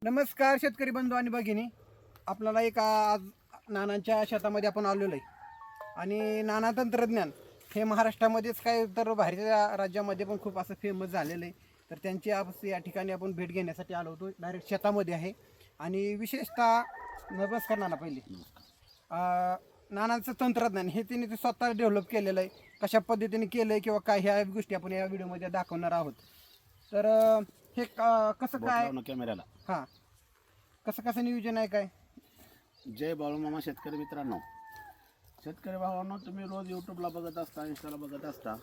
नमस्कार शेतकरी बंधू आणि भगिनी. आपल्याला एक आज नानांच्या शेतामध्ये आपण आलेलो आहे आणि नाना तंत्रज्ञान हे महाराष्ट्रामध्येच काय तर बाहेरच्या राज्यामध्ये पण खूप असं फेमस झालेलं आहे. तर त्यांची आज या ठिकाणी आपण भेट घेण्यासाठी आलो होतो. डायरेक्ट शेतामध्ये आहे आणि विशेषतः नमस्कार नाना. पहिले नानांचं तंत्रज्ञान हे ते स्वतः डेव्हलप केलेलं आहे. कशा पद्धतीने केलं आहे किंवा काय ह्या गोष्टी आपण या व्हिडिओमध्ये दाखवणार आहोत. तर हे कसं काय कॅमेऱ्याला हां कसं नियोजन आहे काय? जय बाळूमामा शेतकरी मित्रांनो, शेतकरी भावांनो, तुम्ही रोज यूट्यूबला बघत असता, इंस्टाला बघत असता.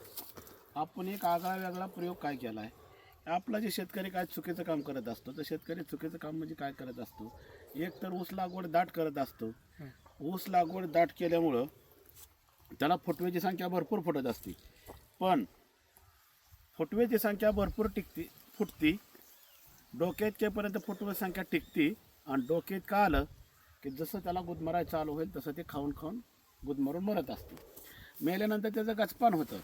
आपण एक आगळा वेगळा प्रयोग काय केला आहे. आपला जे शेतकरी काय चुकीचं काम करत असतो, तर शेतकरी चुकीचं काम म्हणजे काय करत असतो, एक तर ऊस लागवड दाट करत असतो. ऊस लागवड दाट केल्यामुळं त्याला फुटव्याची संख्या भरपूर फुटत असते. पण फुटव्याची संख्या भरपूर फुटती, डोक्यात केपर्यंत फुटव्याची संख्या टिकती. आणि डोक्यात का आलं की जसं त्याला गुदमराय चालू होईल तसं ते खाऊन खाऊन गुदमरून मरत असते. मेल्यानंतर त्याचं गचपान होतं.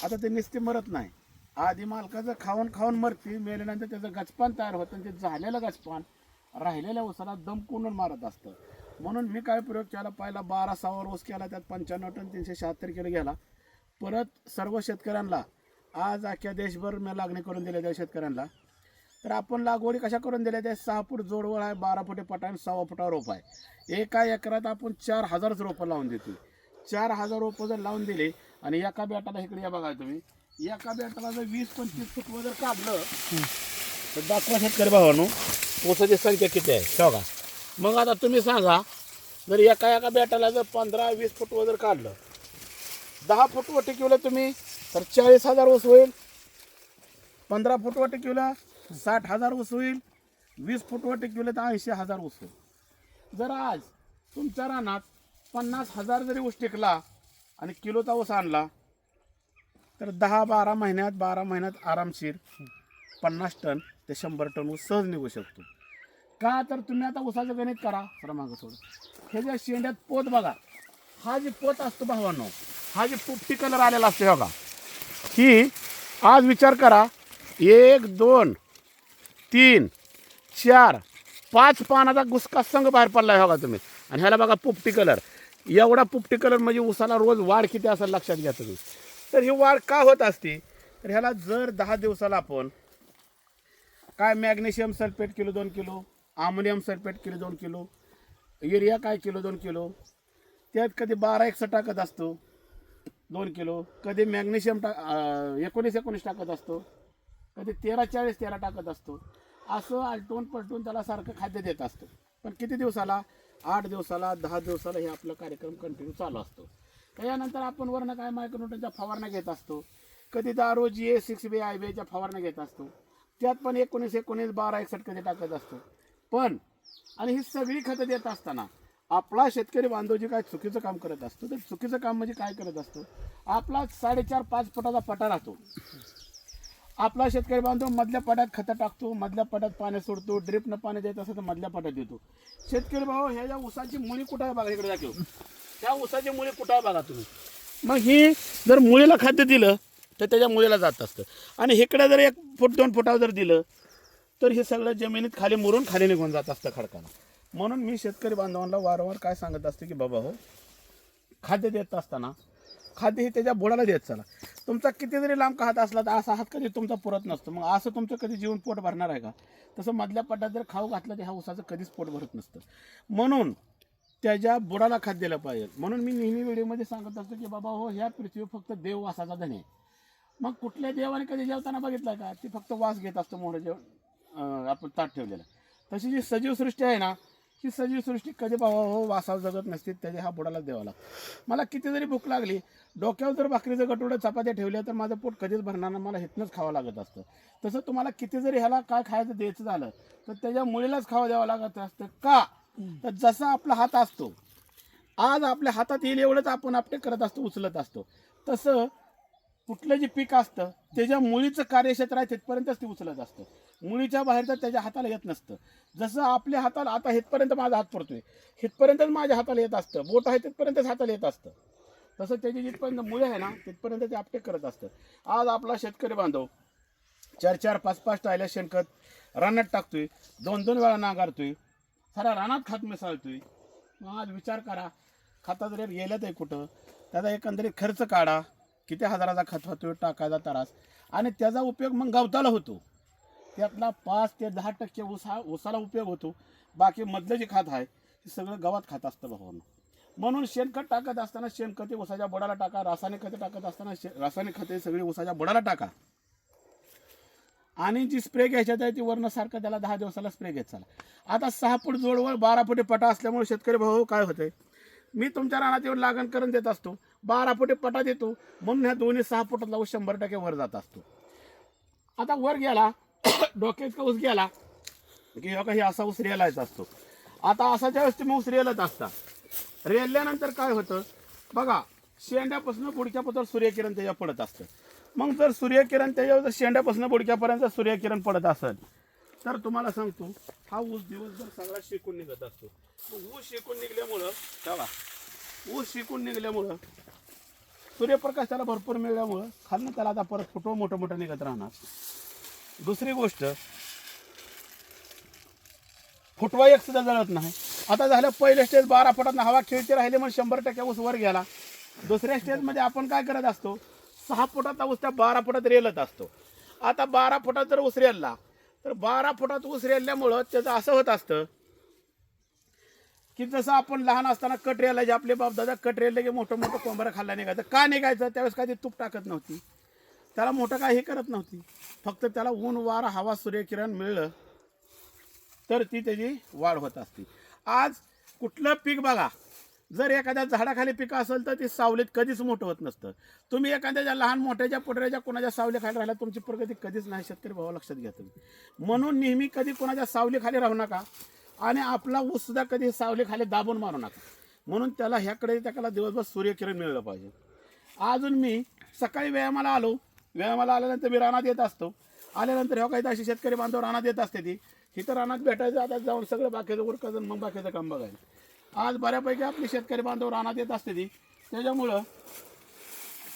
आता ते नुसते मरत नाही, आधी मालकाचं खाऊन खाऊन मरते, मेल्यानंतर त्याचं गचपान तयार होतं आणि ते झालेलं गचपान राहिलेल्या ऊसाला दमकून मारत असतं. म्हणून मी काय प्रयोग केला, पहिला 12 सावर ऊस केला, त्यात 95 टन 376 किलो गेला. परत सर्व शेतकऱ्यांना आज अख्ख्या देशभर मी लागणी करून दिल्या त्या शेतकऱ्यांना. तर आपण लागवडी कशा करून दिल्या त्या 6 फूट जोडवळ आहे, 12 फुटे पटा आणि 6 फुटावर रोप आहे. एका एकरात आपण 4000 रोपं लावून देतो. 4000 रोपं जर लावून दिले आणि एका बेटाला, इकडे या बघा तुम्ही, एका बेटाला जर 20-25 फुट जर काढलं तर दाखवा शेतकरी भावांनो ऊसाची संख्या किती आहे बघा. मग आता तुम्ही सांगा, जर एका बेटाला जर 15-20 फूट जर काढलं, 10 फूट टिकवलं तुम्ही तर 40,000 ऊस होईल. 15 फूट टिकवलं 60,000 ऊस होईल. 20 फूट टिकवलं तर 80,000 ऊस होईल. जर आज तुमच्या रानात 50,000 जरी ऊस टिकला आणि किलोचा ऊस आणला तर 10-12 महिन्यात 12 महिन्यात आरामशीर 50 टन ते 100 टन ऊस सहज निघू शकतो. का तर तुम्ही आता ऊसाचं गणित करा, जरा मागं सोडून हे ज्या शेंड्यात पोत बघा, हा जे पोत असतो भावांनो, हा जे पोपटी कलर आलेला असतो बघा, ही आज विचार करा 1 2 3 4 5 पानाचा गुसका संघ बाहेर पडला आहे बघा तुम्ही. आणि ह्याला बघा पोपटी कलर, एवढा पोपटी कलर म्हणजे ऊसाला रोज वाढ किती असेल लक्षात घ्या तुम्ही. तर ही वाढ का होत असते, तर ह्याला जर 10 दिवसाला आपण काय magnesium sulphate kilo 2 kilo, ammonium sulphate kilo 2 kilo, urea काय किलो 2 किलो, त्यात कधी 12-1 टाकत असतो 2 किलो, कधी मॅग्नेशियम 19-19 टाकत असतो, कधी 13-40-13 टाकत असतो. असं आलटून पलटून त्याला सारखं खाद्य देत असतो. पण किती दिवसाला, 8 दिवसाला 10 दिवसाला हे आपला कार्यक्रम कंटिन्यू चालू असतो. त्याच्यानंतर आपण वरनं काय मायक्रोन्यूटनच्या फवारण्या घेत असतो, कधी दारू GA 6B IBAच्या फवारण्या घेत असतो, त्यात पण 19-19 12-61 कधी टाकत असतो. पण आणि ही सगळी खतं देत असताना आपला शेतकरी बांधव जे काय चुकीचं काम करत असतो, तर चुकीचं काम म्हणजे काय करत असतो, आपला 4.5-5 फुटाचा पटा राहतो. आपला शेतकरी बांधव मधल्या पट्यात खतं टाकतो, मधल्या पट्यात पाणी सोडतो, ड्रिपनं पाणी देत असतं तर मधल्या पट्यात देतो. शेतकरी भाऊ, ह्या ज्या ऊसाची मुळी कुठं आहे बघा, इकडे दाखव, त्या ऊसाची मुळी कुठं आहे बघा तुम्ही. मग ही जर मुळीला खाद्य दिलं तर त्याच्या मुळीला जात असतं. आणि इकडे जर 1 फूट 2 फुटावर जर दिलं तर हे सगळं जमिनीत खाली मुरून खाली निघून जात असतं खडकाला. म्हणून मी शेतकरी बांधवांना वारंवार काय सांगत असते की बाबा हो, खाद्य देत असताना खाद्य हे त्याच्या बुडाला देत चला. तुमचा किती जरी लांब का हात असला तर असा हात कधी तुमचा पुरत नसतो. मग असं तुमचं कधी जीवन पोट भरणार आहे का? तसं मधल्या पट्ट्यात जर खाऊ घातलं तर ह्या ऊसाचं कधीच पोट भरत नसतं. म्हणून त्याच्या बुडाला खाद्य दिलं पाहिजे. म्हणून मी नेहमी व्हिडिओमध्ये सांगत असतो की बाबा हो, ह्या पृथ्वीवर फक्त देव वासाचा धनी आहे. मग कुठल्या देवाने कधी जेवताना बघितलं का, ती फक्त वास घेत असतो मोठं जेवण आपण ताट ठेवलेलं. तशी जी सजीव सृष्टी आहे ना, ही सजीव सृष्टी कधी बाबा हो वासावर जगत नसते, त्याच्या हा बुडालाच द्यावा लागतो. मला किती जरी भूक लागली, डोक्यावर जर भाकरीचं गटोडं चपात्या ठेवल्या तर माझं पोट कधीच भरणार ना, मला हितनंच खावं लागत असतं. तसं तुम्हाला किती जरी ह्याला काय खायचं द्यायचं झालं तर त्याच्या मुळीलाच खावं द्यावं लागत असतं. का तर जसा आपला हात असतो, आज आपल्या हातात येईल एवढंच आपण आपटे करत असतो, उचलत असतो. तसं कुठलं जे पीक असतं त्याच्या मुळीचं कार्यक्षेत्र आहे तिथपर्यंतच ते उचलत असतं. मुळीच्या बाहेर तर त्याच्या हाताला येत नसतं. जसं आपल्या हाताला आता हितपर्यंत माझा हात पडतोय, हितपर्यंतच माझ्या हाताला येत असतं, बोट आहे तिथपर्यंतच हाताला येत असतं. तसं त्याची जिथपर्यंत मुळे आहे ना तिथपर्यंत ते आपटे करत असतं. आज आपला शेतकरी बांधव 4-4, 5-5 टायल्या शेणखत रानात टाकतोय, 2-2 वेळा नांगरतोय, साऱ्या रानात खत मिसळतोय. मग आज विचार करा, खताचं रेट गेल्यात आहे कुठं, त्याचा एकंदरीत खर्च काढा, किती हजाराचा खत होतोय टाकायचा तरास, आणि त्याचा उपयोग मग गवताला होतो. त्यातला 5 ते 10% ऊसाला उपयोग होतो. बाकी मधलं जे खत आहे ते सगळं गवत खात असतं भावानं. म्हणून शेणखत टाकत असताना शेणखते ऊसाच्या बुडाला टाका, रासायनिक खते टाकत असताना रासायनिक खते सगळी ऊसाच्या बुडाला टाका. आणि जी स्प्रे घ्यायच्यात आहे ती वरनं सारखं त्याला 10 दिवसाला स्प्रे घेत चला. आता 6 फूट जोडवर 12 फुटे पटा असल्यामुळे शेतकरी भाऊ काय होतंय, मी तुमच्या रानात येऊन लागण करून देत असतो, 12 फुटे पटा देतो, म्हणून ह्या दोन्ही 6 फुटातला ऊस 100% वर जात असतो. आता वर गेला डोक्यात ऊस गेला की हे असा ऊस रेलायचा असतो. आता असाच्या वेळेस तुम्ही ऊस रेलत असता. रेलल्यानंतर काय होतं बघा, शेंड्यापासून बुडक्यापर्यंत सूर्यकिरण त्याच्या पडत असतं. मग जर सूर्यकिरण त्याच्यावर शेंड्यापासून बुडक्यापर्यंत सूर्यकिरण पडत असेल तर तुम्हाला सांगतो हा ऊस दिवसभर सगळा शेकून निघत असतो. ऊस शेकून निघल्यामुळं बघा, ऊस शेकून निघल्यामुळं सूर्यप्रकाश त्याला भरपूर मिळाल्यामुळं खालनं त्याला आता परत फुटवा मोठं मोठं निघत राहणार. दुसरी गोष्ट, फुटवा एक सुद्धा जळत नाही. आता झालं पहिल्या स्टेज 12 फुटात हवा खेळती राहिले मग 100% ऊस वर गेला. दुसऱ्या स्टेजमध्ये आपण काय करत असतो, 6 फुटाचा ऊस त्या 12 फुटात रेलत असतो. आता 12 फुटात जर ऊस रेलला तर 12 फुटात ऊस रेलल्यामुळं त्याचं असं होत असतं की जसं आपण लहान असताना कट रेलायचे, आपले बाप दादा कट रेलले की मोठं मोठं कोंबरं खाल्ला निघायचं. का निघायचं, त्यावेळेस काय तूप टाकत नव्हती, त्याला मोठं काय हे करत नव्हती, फक्त त्याला ऊन वारा हवा सूर्यकिरण मिळलं तर ती त्याची वाढ होत असते. आज कुठलं पीक बघा, जर एखाद्या झाडाखाली पिकं असेल तर ती सावलीत कधीच मोठं होत नसतं. तुम्ही एखाद्याच्या लहान मोठ्याच्या पोटऱ्याच्या कोणाच्या सावलीखाली राहिला तुमची प्रगती कधीच नाही. शेतकरी भावा लक्षात घ्या तुम्ही. म्हणून नेहमी कधी कोणाच्या सावलीखाली राहू नका आणि आपला ऊस सुद्धा कधी सावलीखाली दाबून मारू नका. म्हणून त्याला ह्याकडे त्याला दिवसभर सूर्यकिरण मिळलं पाहिजे. अजून मी सकाळी व्यायामाला आलो, व्यायामाला आल्यानंतर मी रानात येत असतो. आल्यानंतर ह्या काही अशी शेतकरी बांधव रानात येत असते ती इथं रानात भेटायचं. आता जाऊन सगळं बाकीचं उरकायचं मग बाकीचं काम बघायचं. आज बऱ्यापैकी आपली शेतकरी बांधव रानात येत असते ती, त्याच्यामुळं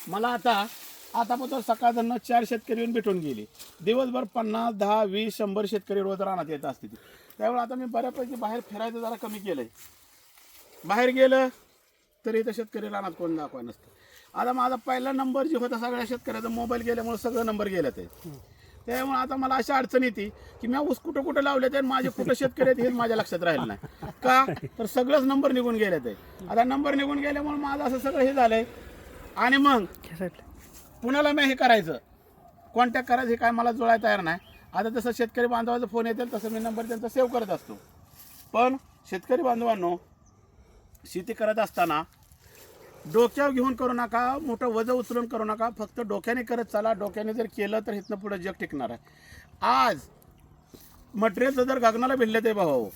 मला आतापर्यंत सकाळजनं 4 शेतकरी येऊन भेटून गेले. दिवसभर 50, 10, 20, 100 शेतकरी रोज रानात येत असते ती. त्यामुळे आता मी बऱ्यापैकी बाहेर फिरायचं जरा कमी केलंय. बाहेर गेलं तरी इथं शेतकरी रानात कोण दाखवा नसतं. आता माझा पहिला नंबर जे होता सगळ्या शेतकऱ्याचा मोबाईल गेल्यामुळे सगळं नंबर गेले ते. त्यामुळे आता मला अशी अडचण येते की मी ऊस कुठं कुठं लावले ते माझे कुठं शेतकरी आहेत हे माझ्या लक्षात राहिलं नाही. का तर सगळंच नंबर निघून गेले ते. आता नंबर निघून गेल्यामुळे माझं असं सगळं हे झालंय. आणि मग पुण्याला मी हे करायचं, कॉन्टॅक्ट करायचं हे काय मला जुळायला तयार नाही. आता जसं शेतकरी बांधवाचा फोन येतील तसं मी नंबर त्यांचा सेव्ह करत असतो. पण शेतकरी बांधवांनो, शेती करत असताना डोक्यावर घेऊन करू नका, मोठं वजन उचलून करू नका, फक्त डोक्याने करत चला. डोक्याने जर केलं तर इथनं पुढे जग टिकणार आहे. आज मटेरियलचं जर गगनाला भिडलं ते भाऊ,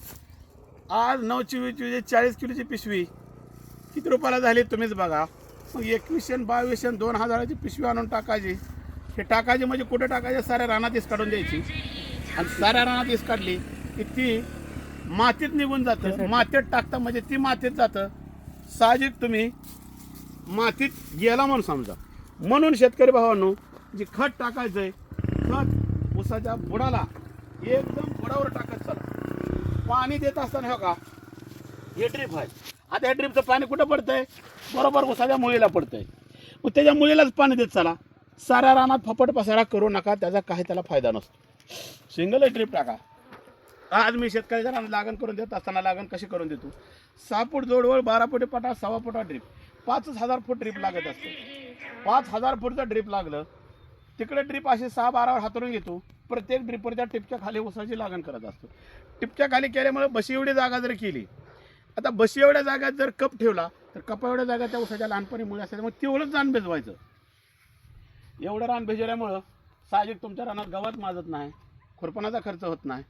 आज 9-24 40 किलोची पिशवी किती रुपयाला झाली तुम्हीच बघा. मग 21 आणि 22 आणि 2000ची पिशवी आणून टाकायची. हे टाकायची म्हणजे कुठे टाकायचे, साऱ्या रानात इस काढून द्यायची. आणि साऱ्या रानात इस काढली की ती मातीत निघून जातं. मातीत टाकता म्हणजे ती मातीत जातं. साहजिक तुम्ही मातीत गेला म्हणून समजा. म्हणून शेतकरी भावांनो, जे खत टाकायचंय, खत ऊसाच्या बुडाला एकदम बुडावर टाकत चला. पाणी देत असताना हो का, हे ड्रीप आहे. आता या ड्रीपचं पाणी कुठं पडतंय, बरोबर ऊसाच्या मुळीला पडतंय. मग त्याच्या मुळीलाच पाणी देत चला. साऱ्या रानात फपट पसारा करू नका, त्याचा काही त्याला फायदा नसतो. सिंगल ड्रीप टाका. आज मी शेतकऱ्याच्या रानात लागण करून देत असताना लागण कशी करून देतो, 6 फूट जोडवर 12 फुटे पटा, 1.25 फुटा ड्रीप, 5000 फूट ड्रीप लागत असते. 5000 फूटचं ड्रीप लागलं तिकडे ड्रीप असे 6-12वर हातरून घेतो. प्रत्येक ड्रिपरच्या टिपक्या खाली ऊसाची लागण करत असतो. टिपक्या खाली केल्यामुळे बशी एवढी जागा जर केली, आता बशी एवढ्या जागात जर कप ठेवला तर कपा एवढ्या जागा त्या ऊसाच्या लहानपणी मुळे असते. मग तेवढंच रान भिजवायचं. एवढं रान भिजवल्यामुळं साहजिक तुमच्या रानात गवत माजत नाही, खुरपणाचा खर्च होत नाही,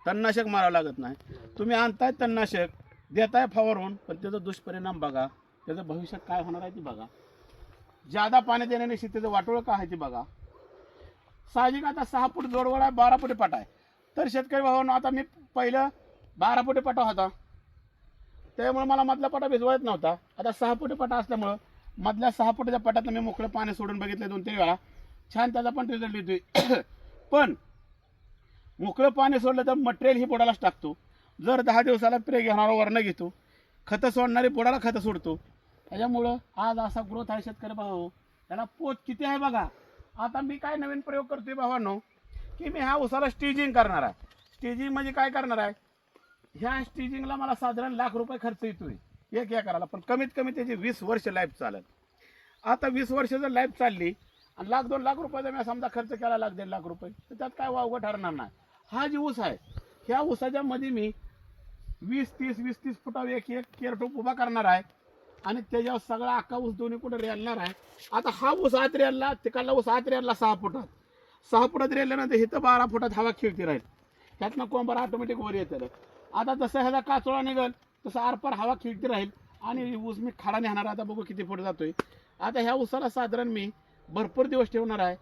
तणनाशक मारावं लागत नाही. तुम्ही आणताय तणनाशक, देताय फवारून, पण त्याचा दुष्परिणाम बघा, त्याचं भविष्यात काय होणार आहे ती बघा. जादा पाणी देण्याने शेतीचं वाटोळं काय आहे ती बघा. साहजिक आता 6 फूट जोडवळ आहे, 12 फुटे पटा आहे. तर शेतकरी भावांनो, आता मी पहिलं 12 फुटे पटा होता, त्यामुळे मला मधला पटा भिजवायच नव्हता. आता 6 फुटे पटा असल्यामुळं मधल्या 6 फुटाच्या पटात मी मोकळं पाणी सोडून बघितलं 2-3 वेळा. छान त्याचा पण रिझल्ट येतोय. पण मोकळं पाणी सोडलं तर मटेरियल ही बुडालाच टाकतो. जर 10 दिवसाला स्प्रे घेणारा वरनं घेतो, खतं सोडणारी बुडाला खतं सोडतो. त्याच्यामुळं आज असा ग्रोथ आहे शेतकरी भाऊ. त्याला पोत किती आहे बघा. आता मी काय नवीन प्रयोग करतोय भावांनो, की मी ह्या उसाला स्टिजिंग करणार आहे. स्टिजिंग म्हणजे काय करणार आहे, ह्या स्टिजिंगला मला साधारण ₹1,00,000 खर्च येतोय 1 एकराला, पण कमीत कमी त्याची 20 वर्ष लाईफ चालेल. आता 20 वर्ष जर लाईफ चालली आणि ₹1,00,000-2,00,000 मी समजा खर्च केला, ₹1,00,000-1,50,000 तर त्यात काय वावगं ठरणार नाही. हा जी ऊस आहे, ह्या ऊसाच्या मध्ये मी 20-30 फुटावर एक केरटोप उभा करणार आहे आणि त्याच्यावर सगळा अख्खा ऊस दोन्ही कुठे रेलणार आहे. आता हा ऊस आत रेलला, तिकडला ऊस आत रेलला 6 फुटात, 6 फुटात रेलल्यानंतर इथं 12 फुटात हवा खेळती राहील. त्यातनं कोंबर ऑटोमॅटिक वर येतं. आता जसं ह्याचा काचोळा निघल तसं आरपार हवा खेळती राहील आणि ऊस मी खाडा नेणार. आता बघू किती फूट जातोय. आता ह्या ऊसाला साधारण मी भरपूर दिवस ठेवणार आहे.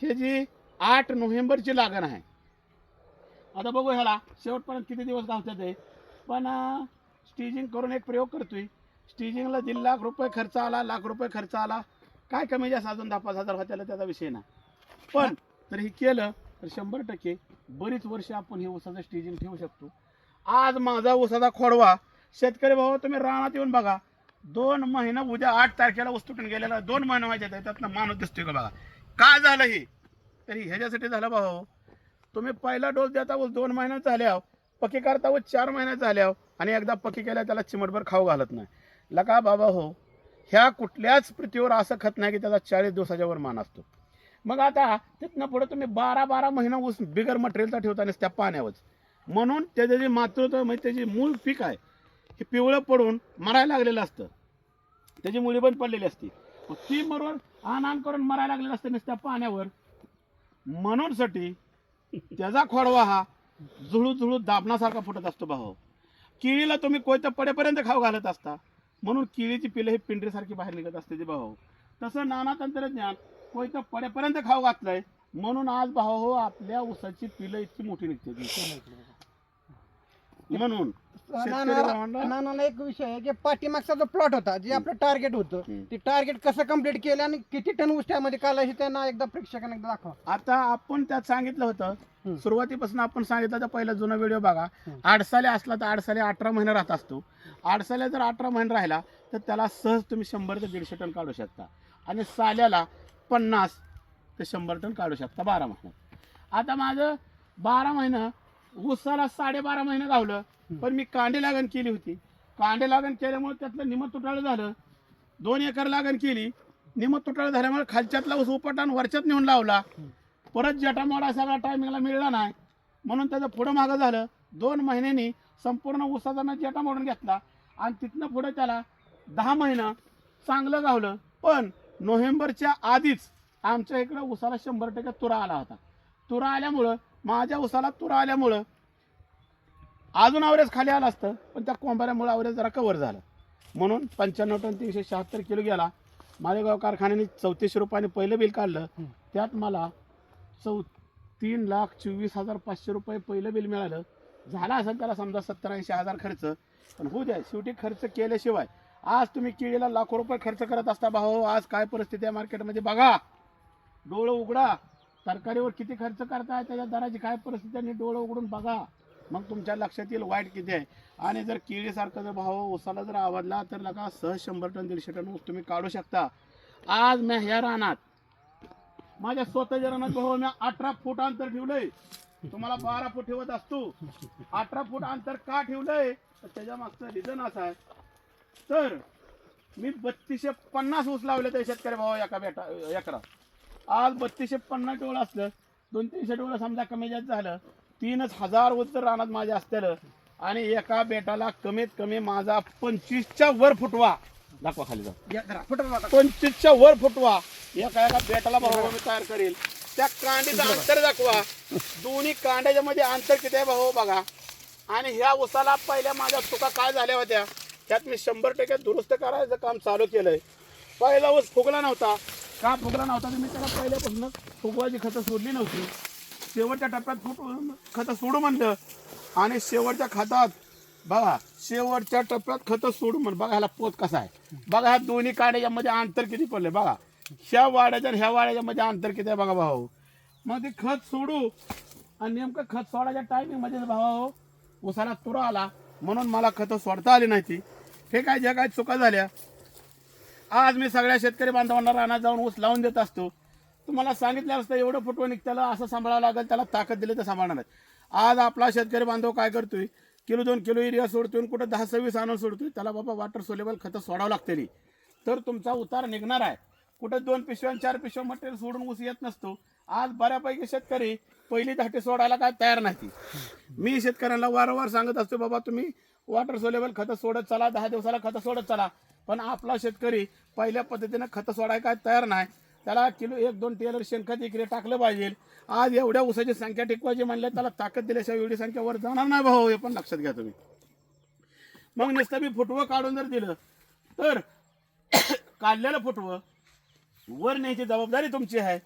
हे जी 8 नोव्हेंबरची लागण आहे. आता बघू ह्याला शेवटपर्यंत किती दिवस गावतात आहे. पण स्टिजिंग करून एक प्रयोग करतोय. स्टिजिंगला ₹1,00,000 खर्च आला, ₹1,00,000 खर्च आला, काय कमी जास्त अजून 10-5 हजार होत्याला त्याचा विषय नाही. पण तर हे केलं तर 100% बरीच वर्ष आपण हे ऊसाचं स्टिजिंग ठेवू शकतो. आज माझा ऊसाचा खोडवा शेतकरी भाऊ तुम्ही रानात येऊन बघा. 2 महिना उद्या 8 तारखेला ऊस तुटून गेलेला 2 महिने व्हायचे त्यातनं माणूस दिसतोय का बघा. काय झालं हे, तरी ह्याच्यासाठी झालं भाऊ. तुम्ही पहिला डोस देता ऊस 2 महिन्यात झाल्या, पक्की करता ऊस 4 महिन्यात झाल्या आणि एकदा पक्की केल्या त्याला चिमटभर खाऊ घालत नाही. लका बाबा हो, ह्या कुठल्याच पृथ्वीवर असं खत नाही की त्याचा 40 दिवसाच्या वर मान असतो. मग आता तिथनं पुढे तुम्ही 12 महिना ऊस बिगर मटेरियलचा ठेवता त्या पाण्यावर, म्हणून त्याचं जे मातृत्व म्हणजे त्याची मूळ पीक आहे हे पिवळं पडून मरायला लागलेलं असतं. त्याची मुळी बंद पडलेली असते, ती मरून आण करून मरायला लागलेलं असतं नुसत्या पाण्यावर. म्हणून साठी त्याचा खोडवा हा झुळू दाबण्यासारखा फुटत असतो भाऊ. केळीला तुम्ही कोयतं पडेपर्यंत खाऊ घालत असता, म्हणून केळीची पिलं ही पिंडरीसारखी बाहेर निघत असते ते भाऊ. तसं नाना तंत्रज्ञान कोयतं पडेपर्यंत खाऊ घातलंय, म्हणून आज भाऊ हो आपल्या ऊसाची पिलं इतकी मोठी निघते. म्हणून नानाला एक विषय आहे की पाठीमागचा जो प्लॉट होता, जे आपलं टार्गेट होतं, ते टार्गेट कसं कम्प्लीट केलं आणि किती टन ऊस त्यामध्ये काढला हे त्यांना एकदा प्रेक्षकांना एकदा दाखवा. आता आपण त्यात सांगितलं होतं सुरुवातीपासून, आपण सांगितलं तर पहिला जुना व्हिडिओ बघा. 8 साली असला तर 8 साली 18 महिने राहत असतो. 8 साली जर 18 महिने राहिला तर त्याला सहज तुम्ही 100 ते 150 टन काढू शकता आणि साल्याला 50 ते 100 टन काढू शकता 12 महिन्यात. आता माझं 12 महिने ऊसाला 12.5 महिने गावलं, पण मी कांडे लागण केली होती. कांडे लागण केल्यामुळे त्यातलं निम तुटाळं झालं. 2 एकर लागण केली, निम तुटाळं झाल्यामुळे खालच्यातला ऊस उपटान वरच्यात नेऊन लावला. परत जटामोडा सगळा टायमिंगला मिळला नाही, म्हणून त्याचं पुढं मागं झालं. 2 महिन्यांनी संपूर्ण ऊसाचा मी जटा मोडून घेतला आणि तिथनं पुढं त्याला 10 महिना चांगलं गावलं. पण नोव्हेंबरच्या आधीच आमच्या इकडं ऊसाला 100% तुरा आला होता. तुरा आल्यामुळं माझ्या ऊसाला तुरा आल्यामुळं अजून ॲव्हरेज खाली आलं असतं, पण त्या कोंबाऱ्यामुळे ॲव्हरेज जरा कव्हर झालं. म्हणून 95 टन 376 किलो गेला. मालेगाव कारखान्याने 3400 रुपयाने पहिलं बिल काढलं. त्यात मला 3,24,500 रुपये पहिलं बिल मिळालं. झाला असेल त्याला समजा 70-80 हजार खर्च, पण होऊ द्या, शेवटी खर्च केल्याशिवाय. आज तुम्ही केळीला लाखो रुपये खर्च करत असता भाऊ. आज काय परिस्थिती आहे मार्केटमध्ये बघा, डोळं उघडा. तरकारीवर किती खर्च करताय, त्याच्या दराची काय परिस्थिती आहे, डोळं उघडून बघा, मग तुमच्या लक्षात येईल वाईट किती आहे. आणि जर केळीसारखं जर भाऊ ऊसाला जर आवडला तर लगा सहज 100 टन 150 टन ऊस तुम्ही काढू शकता. आज मी ह्या रानात माझ्या स्वतःच्या रानात भाऊ मी 18 फूट अंतर ठेवलंय. तुम्हाला 12 फूट ठेवत असतो. 18 फूट अंतर का ठेवलंय तर त्याच्या मागचं रिझन असं आहे, तर मी 3250 ऊस लावले ते शेतकरी भाऊ एका एकरात. आज 3250 टोळ असलं, 200-300 टोळ समजा कमी जास्त झालं, 3000 ऊस तर रानात माझ्या असतील आणि एका बेटाला कमीत कमी माझा 25च्या वर फुटवा दाखवा. खाली जाऊ 25च्या वर फुटवा एका बेटाला भाऊ मी तयार करेल. त्या कांडीचं अंतर दाखवा, दोन्ही कांड्याच्या मध्ये अंतर किती आहे भाऊ बघा. आणि ह्या ऊसाला पहिल्या माझ्या चुका काय झाल्या होत्या, त्यात मी 100% दुरुस्त करायचं काम चालू केलंय. पहिला ऊस फुगला नव्हता. का फुगला नव्हता तर मी त्याला पहिल्यापासून फुगवायची खतं सोडली नव्हती. शेवटच्या टप्प्यात खतं सोडू म्हणलं आणि शेवटच्या खतात बघा, शेवटच्या टप्प्यात खतं सोडू म्हण. बघा ह्याला पोत कसा आहे बघा. ह्या दोन्ही काड्यामध्ये अंतर किती पडले बघा. ह्या वाड्याच्या ह्या वाड्याच्या मध्ये अंतर किती आहे बघा भाऊ. मग ते खत सोडू आणि नेमकं खत सोडायच्या टायमिंगमध्ये भावा हो उसाला तुरा आला म्हणून मला खतं सोडता आली नाही ती. हे काय ज्या काय चुका झाल्या. आज मी सगळ्या शेतकरी बांधवांना रानात जाऊन ऊस लावून देत असतो. तुम्हाला सांगितलं असतं एवढं फुटवं निघत्याला असं सांभाळावं लागेल, त्याला ताकद दिली तर सांभाळणार नाही. आज आपला शेतकरी बांधव काय करतोय, किलो 2 किलो युरिया सोडतोय, कुठं 10-26 आणून सोडतोय. त्याला बाबा वॉटर सोलेबल खतं सोडावं लागते तर तुमचा उतार निघणार आहे. कुठं 2 पिशव्या 4 पिशव्या मटेरियल सोडून ऊस येत नसतो. आज बऱ्यापैकी शेतकरी पहिली धाटे सोडायला काय तयार नाही. मी शेतकऱ्यांना वारंवार सांगत असतो बाबा तुम्ही वॉटर सोलेबल खतं सोडत चला, 10 दिवसाला खतं सोडत चला. पण आपला शेतकरी पहिल्या पद्धतीनं खतं सोडायला काय तयार नाही. त्याला किलो 1-2 टेलर शेणखत इकडे टाकलं पाहिजे. आज एवढ्या ऊसाची संख्या टिकवायची म्हणले त्याला ताकद दिल्याशिवाय एवढी संख्या वर जाणार नाही भाऊ, हे पण लक्षात घ्या तुम्ही. मग नुसतं मी फुटवं काढून जर दिलं तर काढलेलं फुटवं वर न्यायची जबाबदारी तुमची आहे.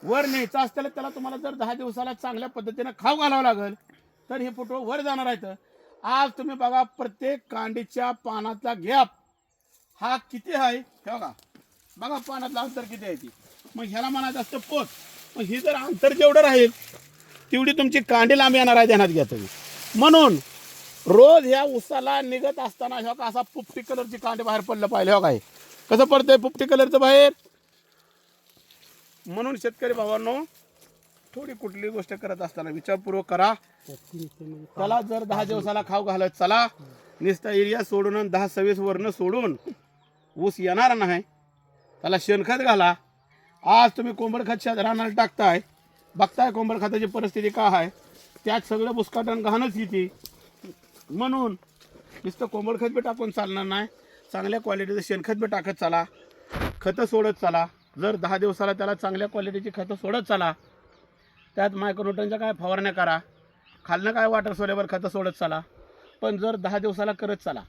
वर न्यायचं असताना त्याला तुम्हाला जर 10 दिवसाला चांगल्या पद्धतीनं खाऊ घालावं लागेल तर हे फुटवं वर जाणार आहे. आज तुम्ही बघा प्रत्येक कांडीच्या पानाचा गॅप हा किती आहे बघा, बघा पानातलं अंतर किती आहे ती. मग ह्याला म्हणायचं असतं पोत. मग ही जर अंतर जेवढं राहील तेवढी तुमची कांडी लांब येणार आहे, ध्यानात घ्या तुम्ही. म्हणून रोज ह्या उसाला निघत असताना ह्या असा पुपटी कलरची कांडी बाहेर पडलं पाहिजे. हो काय कसं पडतंय पुपटी कलरचं बाहेर. म्हणून शेतकरी भावांनो थोडी कुठली गोष्ट करत असताना विचारपूर्वक करा. त्याला जर 10 दिवसाला खाऊ घालत चला, नुसता एरिया सोडून 10-26 वरनं सोडून ऊस येणार नाही. त्याला शेणखत घाला. आज तुम्ही कोंबड खत रानाला टाकताय, बघताय कोंबड खताची परिस्थिती काय आहे. त्यात सगळं बुसकाटण घाणच येते. म्हणून नुसतं कोंबड खत बी टाकून चालणार नाही, चांगल्या क्वालिटीचं शेणखत बी टाकत चला, खतं सोडत चला. जर 10 दिवसाला त्याला चांगल्या क्वालिटीची खतं सोडत चला, त्यात मायक्रोन्यूटनच्या काय फवारण्या करा, खालनं काय वॉटर सोलेबल खतं सोडत चला. पण जर 10 दिवसाला करत चला.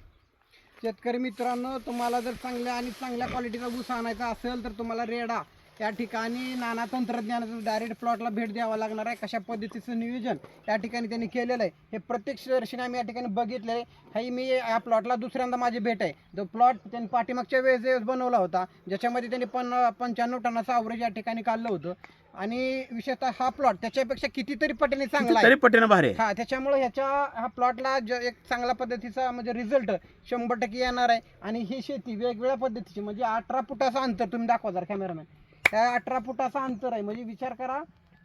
शेतकरी मित्रांनो, तुम्हाला जर चांगल्या क्वालिटीचा ऊस आणायचा असेल तर तुम्हाला रेडा या ठिकाणी नाना तंत्रज्ञानाचं डायरेक्ट प्लॉटला भेट द्यावा लागणार आहे. कशा पद्धतीचं नियोजन या ठिकाणी त्यांनी केलेलं आहे हे प्रत्यक्षदर्शीने आम्ही या ठिकाणी बघितलं आहे. हे मी या प्लॉटला दुसऱ्यांदा माझी भेट आहे. जो प्लॉट त्यांनी पाठीमागच्या वेळेस बनवला होता ज्याच्यामध्ये त्यांनी 95 टनाचं ॲव्हरेज या ठिकाणी काढलं होतं. आणि विशेषतः हा प्लॉट त्याच्यापेक्षा कितीतरी पटीने चांगला आहे, तरी पटीनं भारी आहे. हा त्याच्यामुळे ह्या प्लॉटला एक चांगल्या पद्धतीचा म्हणजे रिझल्ट 100% येणार आहे. आणि ही शेती वेगवेगळ्या पद्धतीची म्हणजे 18 फुटाचं अंतर तुम्ही दाखवा जर कॅमेरामॅन. त्या 18 फुटाचा अंतर आहे म्हणजे विचार करा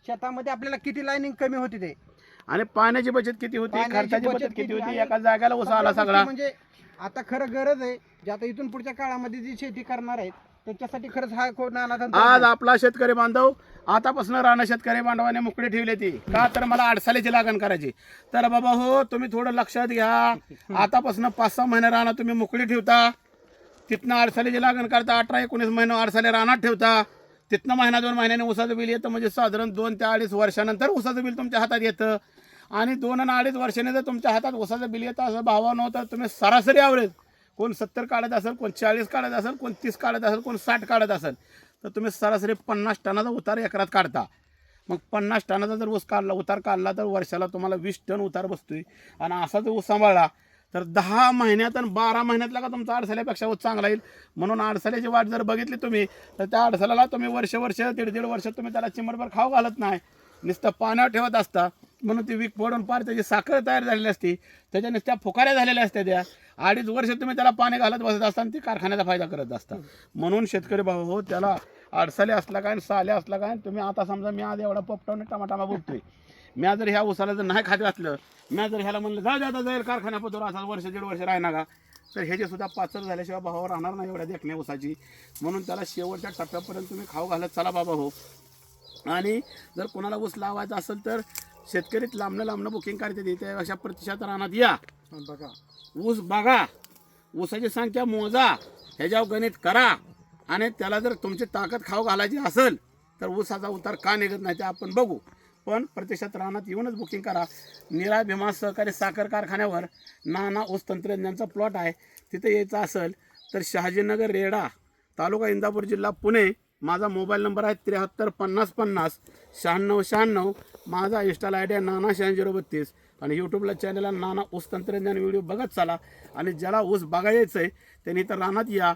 शेतामध्ये आपल्याला किती लाईनिंग कमी होती ते, आणि पाण्याची बचत किती होती, पाण्याची खर्चाची बचत बचत किती किती होती. आहे. एका जागेला उसा आला सगळा. म्हणजे आता खरं गरज आहे जे आता इथून पुढच्या काळामध्ये जी शेती करणार आहेत त्याच्यासाठी खरंच हा नाना आज आपला शेतकरी बांधव आतापासून राहणं शेतकरी बांधवाने मोकळी ठेवली ती का तर मला अडसालीची लागण करायची. तर बाबा हो तुम्ही थोडं लक्षात घ्या. आतापासून 5-6 महिने राहणं तुम्ही मोकळी ठेवता, तिथनं अडसालीची लागण करता, 18-19 महिने अडसाली रानात ठेवता, तिथनं महिना-2 महिन्याने ऊसाचं बिल येतं. म्हणजे साधारण 2 ते 2.5 वर्षानंतर ऊसाचं बिल तुमच्या हातात येतं. आणि 2 आणि 2.5 वर्षाने जर तुमच्या हातात ऊसाचं बिल येतं असं भावानं होतं, तुम्ही सरासरी ॲव्हरेज कोण 70 काढत असेल, कोण 40 काढत असेल, कोण 30 काढत असेल, कोण 60 काढत असेल, तर तुम्ही सरासरी 50 टनाचा उतार एकरात काढता. मग 50 टनाचा जर उतार काढला तर वर्षाला तुम्हाला 20 टन उतार बसतोय. आणि असा जर ऊस सांभाळला तर 10 महिन्यात आणि 12 महिन्यातला का तुमचा अडसाल्यापेक्षा ऊस चांगला येईल. म्हणून अडसाल्याची वाट जर बघितली तुम्ही तर त्या अडसाल्याला तुम्ही वर्ष 1.5 वर्ष तुम्ही त्याला चिमटभर खाऊ घालत नाही, नुसतं पाण्यावर ठेवत असता. म्हणून ती वीक पडून पार त्याची साखर तयार झालेली असते, त्याच्या नुसत्या फुकाऱ्या झालेल्या असत्या. त्या 2.5 वर्ष तुम्ही त्याला पाणी घालत बसत असता आणि ती कारखान्याचा फायदा करत असता. म्हणून शेतकरी भाऊ हो त्याला अडसाले असला काय साले असला काय. तुम्ही आता समजा मी आज एवढा पोपटावून टमाटामा बोलतोय, मी जर ह्या उसाला जर नाही खात घातलं, मी जर ह्याला म्हणलं जा जाईल कारखान्यापतोर असा 1-1.5 वर्ष राहणार का, तर ह्याचे सुद्धा पाचर झाल्याशिवाय भावावर राहणार नाही एवढ्या देखण्या उसाची. म्हणून त्याला शेवटच्या टप्प्यापर्यंत तुम्ही खाऊ घालत चला बाबा हो. आणि जर कोणाला ऊस लावायचा असेल तर शेतकरीत लांबणं बुकिंग करते ते त्या अशा प्रतिशत रानात या बघा ऊस बघा, ऊसाची संख्या मोजा, ह्याच्यावर गणित करा. आणि त्याला जर तुमची ताकद खाऊ घालायची असेल तर ऊसाचा उतार का निघत नाही ते आपण बघू. पण प्रत्यक्षात रानात येऊनच बुकिंग करा. निरा भीमा सहकारी साखर कारखान्यावर नाना ऊस तंत्रज्ञानचा प्लॉट आहे. तिथे यायचं असेल तर शहाजीनगर रेडा तालुका इंदापूर जिल्हा पुणे. माझा मोबाईल नंबर आहे 73 50 50 96 96. माझा इंस्टाला आय डी आहे नाना6032. आणि यूट्यूबला चॅनलला नाना ऊस तंत्रज्ञान व्हिडिओ बघत चाला. आणि ज्याला ऊस बघायचं आहे त्यांनी तर रानात या.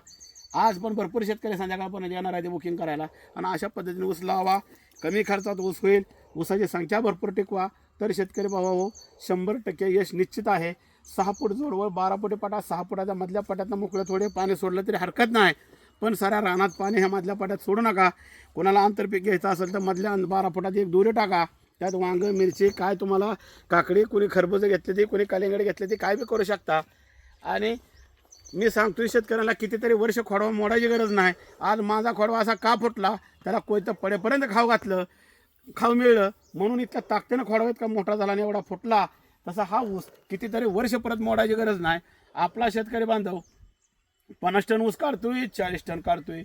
आज पण भरपूर शेतकरी संध्याकाळपर्यंत येणार आहे ते बुकिंग करायला. आणि अशा पद्धतीने ऊस लावा, कमी खर्चात ऊस होईल, ऊसाची संख्या भरपूर टिकवा, तर शेतकरी भावाहो 100% यश निश्चित आहे. 6 फूट जोडवर 12 फुटे पटा, 6 फुटाच्या मधल्या पटातनं मोकळं थोडे पाणी सोडलं तरी हरकत नाही, पण साऱ्या रानात पाणी ह्या मधल्या पटात सोडू नका. कोणाला आंतरपीक घ्यायचं असेल तर मधल्या 12 फुटात एक दोरी टाका, त्यात वांग मिरची काय तुम्हाला काकडी, कोणी खरबूज घेतले ते, कोणी कलिंगड घेतले ते, काय बी करू शकता. आणि मी सांगतोय शेतकऱ्याला कितीतरी वर्ष खोडवा मोडायची गरज नाही. आज माझा खोडवा असा का फुटला, त्याला कोयतं पडेपर्यंत खाऊ मिळलं म्हणून इतक्या ताकदीनं खोडवा इतका मोठा झाला आणि एवढा फुटला. तसा हा ऊस कितीतरी वर्ष परत मोडायची गरज नाही. आपला शेतकरी बांधव 50 टन ऊस काढतोय, 40 टन काढतोय,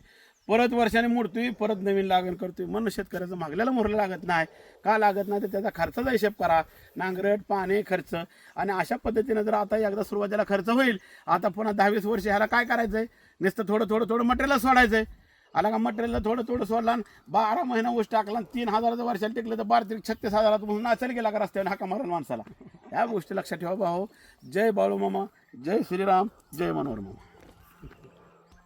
परत वर्षाने मोडतोय, परत नवीन लागण करतोय. म्हणून शेतकऱ्याचं मागल्याला मोरलं लागत नाही. का लागत नाही तर त्याचा खर्चाचा हिशेब करा, नांगरट, पाणी, खर्च. आणि अशा पद्धतीनं जर आता एकदा सुरुवातीला खर्च होईल, आता पुन्हा 10-20 वर्ष ह्याला काय करायचं आहे, नुसतं थोडं मटेरियल सोडायचं आहे. आला का मटेरियलला थोडं सोडला, 12 महिना ऊस टाकला, 3,000 वर्षाला टिकलं तर 12-36,000 म्हणून नाचल गेला का रस्त्यावर हाका मारून माणसाला. या गोष्टी लक्षात ठेवा भाऊ. जय बाळू मामा, जय श्रीराम, जय मनोहर मामा.